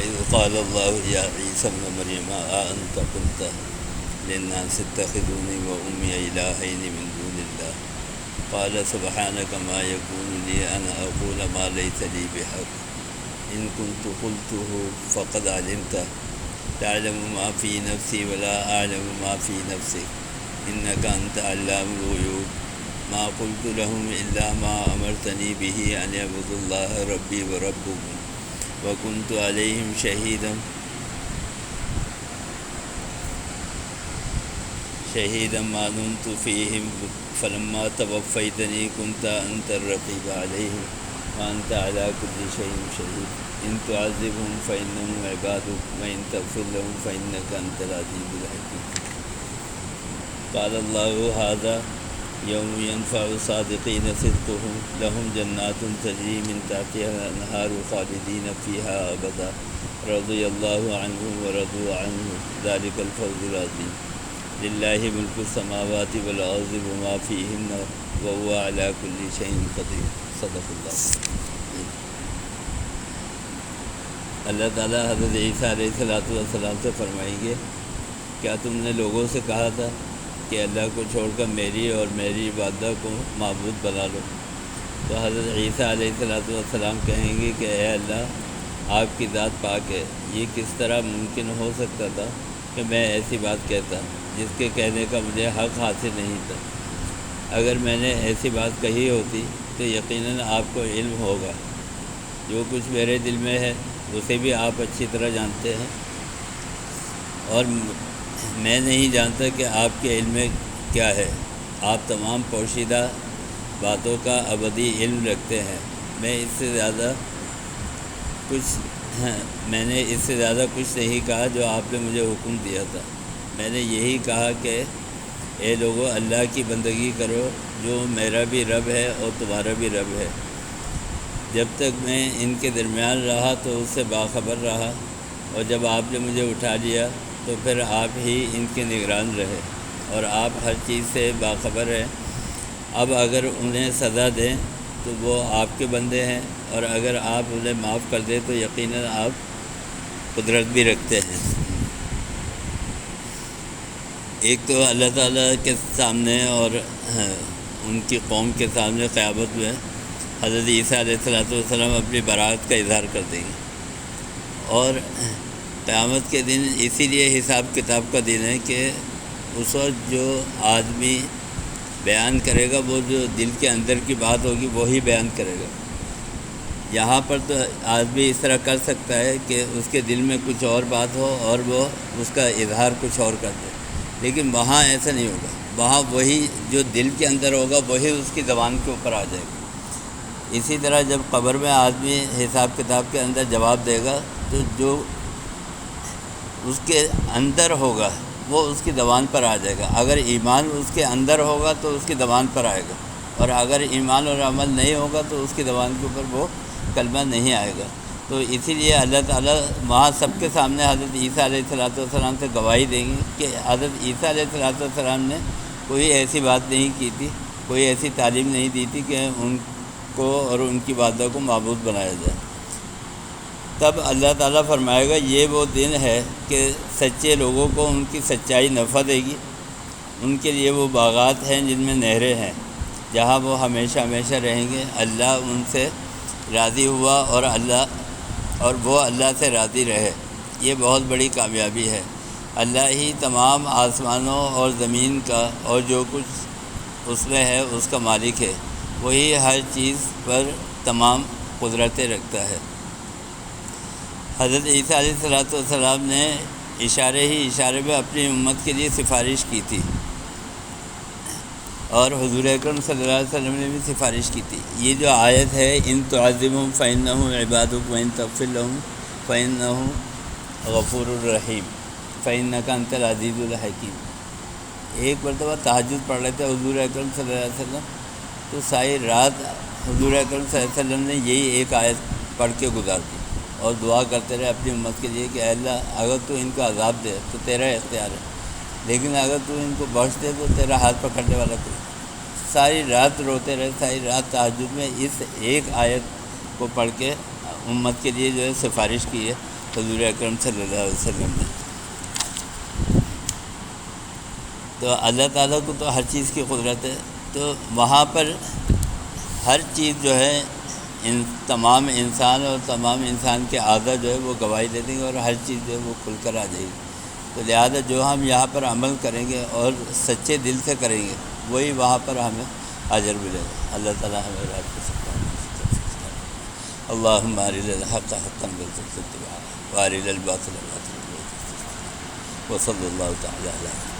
وإذ قال الله يا عيسى ابن مريم أأنت قلت للناس اتخذوني وأمي إلهين من دون الله قال سبحانك ما يكون لي أن أقول ما ليس لي بحق إن كنت قلته فقد علمته تعلم ما في نفسي ولا أعلم ما في نفسك إنك أنت علام الغيوب ما قلت لهم إلا ما أمرتني به أن يعبدوا الله ربي وربكم وكنت عليهم شهيدا ما دمت فيهم فلما توفيتني كنت أنت الرقيب عليهم وأنت على كل شيء شهيد إن تعذبهم فإنهم عبادك وإن تغفر لهم فإنك أنت العزيز الحكيم قال الله هذا يوم ينفع الصادقين صدقهم لهم جنات تجري من تحتها الأنهار خالدين فيها أبدا رضي الله عنهم ورضوا عنه ذلك الفوز العظيم لله ملك السماوات والأرض وما فيهن وهو على كل شيء قدير صدق اللہ۔ اللہ تعالیٰ حضرت عیسیٰ علیہ السلام سے فرمائیں گے کیا تم نے لوگوں سے کہا تھا کہ اللہ کو چھوڑ کر میری اور میری عبادت کو معبود بنا لو؟ تو حضرت عیسیٰ علیہ السلام کہیں گے کہ اے اللہ آپ کی ذات پاک ہے، یہ کس طرح ممکن ہو سکتا تھا کہ میں ایسی بات کہتا جس کے کہنے کا مجھے حق حاصل نہیں تھا۔ اگر میں نے ایسی بات کہی ہوتی تو یقیناً آپ کو علم ہوگا، جو کچھ میرے دل میں ہے اسے بھی آپ اچھی طرح جانتے ہیں، اور میں نہیں جانتا کہ آپ کے علم میں کیا ہے۔ آپ تمام پوشیدہ باتوں کا ابدی علم رکھتے ہیں۔ میں نے اس سے زیادہ کچھ نہیں کہا جو آپ نے مجھے حکم دیا تھا۔ میں نے یہی کہا کہ اے لوگو اللہ کی بندگی کرو جو میرا بھی رب ہے اور تمہارا بھی رب ہے۔ جب تک میں ان کے درمیان رہا تو اس سے باخبر رہا، اور جب آپ نے مجھے اٹھا لیا تو پھر آپ ہی ان کے نگران رہے، اور آپ ہر چیز سے باخبر ہیں۔ اب اگر انہیں سزا دیں تو وہ آپ کے بندے ہیں، اور اگر آپ انہیں معاف کر دیں تو یقیناً آپ قدرت بھی رکھتے ہیں۔ ایک تو اللہ تعالیٰ کے سامنے اور ان کی قوم کے سامنے قیامت میں حضرت عیسیٰ علیہ السلام اپنی برات کا اظہار کر دیں گے، اور قیامت کے دن اسی لیے حساب کتاب کا دن ہے کہ اس وقت جو آدمی بیان کرے گا وہ جو دل کے اندر کی بات ہوگی وہی بیان کرے گا۔ یہاں پر تو آدمی اس طرح کر سکتا ہے کہ اس کے دل میں کچھ اور بات ہو اور وہ اس کا اظہار کچھ اور کر دے، لیکن وہاں ایسا نہیں ہوگا۔ وہاں وہی جو دل کے اندر ہوگا وہی اس کی زبان کے اوپر آ جائے گا۔ اسی طرح جب قبر میں آدمی حساب کتاب کے اندر جواب دے گا تو جو اس کے اندر ہوگا وہ اس کی زبان پر آ جائے گا۔ اگر ایمان اس کے اندر ہوگا تو اس کی زبان پر آئے گا، اور اگر ایمان اور عمل نہیں ہوگا تو اس کی زبان کے اوپر وہ کلمہ نہیں آئے گا۔ تو اسی لیے اللہ تعالیٰ وہاں سب کے سامنے حضرت عیسیٰ علیہ السلام سے گواہی دیں گے کہ حضرت عیسیٰ علیہ السلام نے کوئی ایسی بات نہیں کی تھی، کوئی ایسی تعلیم نہیں دی تھی کہ ان کو اور ان کی عبادت کو معبود بنایا جائے۔ تب اللہ تعالیٰ فرمائے گا یہ وہ دن ہے کہ سچے لوگوں کو ان کی سچائی نفع دے گی، ان کے لیے وہ باغات ہیں جن میں نہریں ہیں جہاں وہ ہمیشہ ہمیشہ رہیں گے۔ اللہ ان سے راضی ہوا اور وہ اللہ سے راضی رہے، یہ بہت بڑی کامیابی ہے۔ اللہ ہی تمام آسمانوں اور زمین کا اور جو کچھ اس میں ہے اس کا مالک ہے، وہی ہر چیز پر تمام قدرتیں رکھتا ہے۔ حضرت عیسیٰ علیہ السلام نے اشارے میں اپنی امت کے لیے سفارش کی تھی، اور حضور اکرم صلی اللہ علیہ وسلم نے بھی سفارش کی تھی۔ یہ جو آیت ہے ان تعذبهم فإنهم عبادك وإن تغفر لهم فإنه غفور الرحیم فإنك أنت العزیز الحکیم۔ ایک مرتبہ تہجد پڑھ رہے تھے حضور اکرم صلی اللہ علیہ وسلم، تو ساری رات حضور اکرم صلی اللہ علیہ وسلم نے یہی ایک آیت پڑھ کے گزار دی، اور دعا کرتے رہے اپنی امت کے لیے کہ اے اللہ اگر تو ان کو عذاب دے تو تیرا اختیار ہے، لیکن اگر تو ان کو بخش دے تو تیرا ہاتھ پکڑنے والا کوئی۔ ساری رات روتے رہے، ساری رات تہجد میں اس ایک آیت کو پڑھ کے امت کے لیے جو ہے سفارش کی ہے، حضور اکرم صلی اللہ علیہ وسلم نے۔ تو اللہ تعالیٰ کو تو ہر چیز کی قدرت ہے، تو وہاں پر ہر چیز جو ہے ان تمام انسان اور تمام انسان کے اعضاء جو ہے وہ گواہی دے دیں گے، اور ہر چیز جو ہے وہ کھل کر آ جائے گی۔ تو لہذا جو ہم یہاں پر عمل کریں گے اور سچے دل سے کریں گے وہی وہاں پر ہمیں اجر ملے گا۔ اللہ تعالیٰ ہمیں رات کو اللہم ارنا الحق حقا وارزقنا اتباعہ وارنا الباطل باطلا وصلی اللہ تعالی علیہ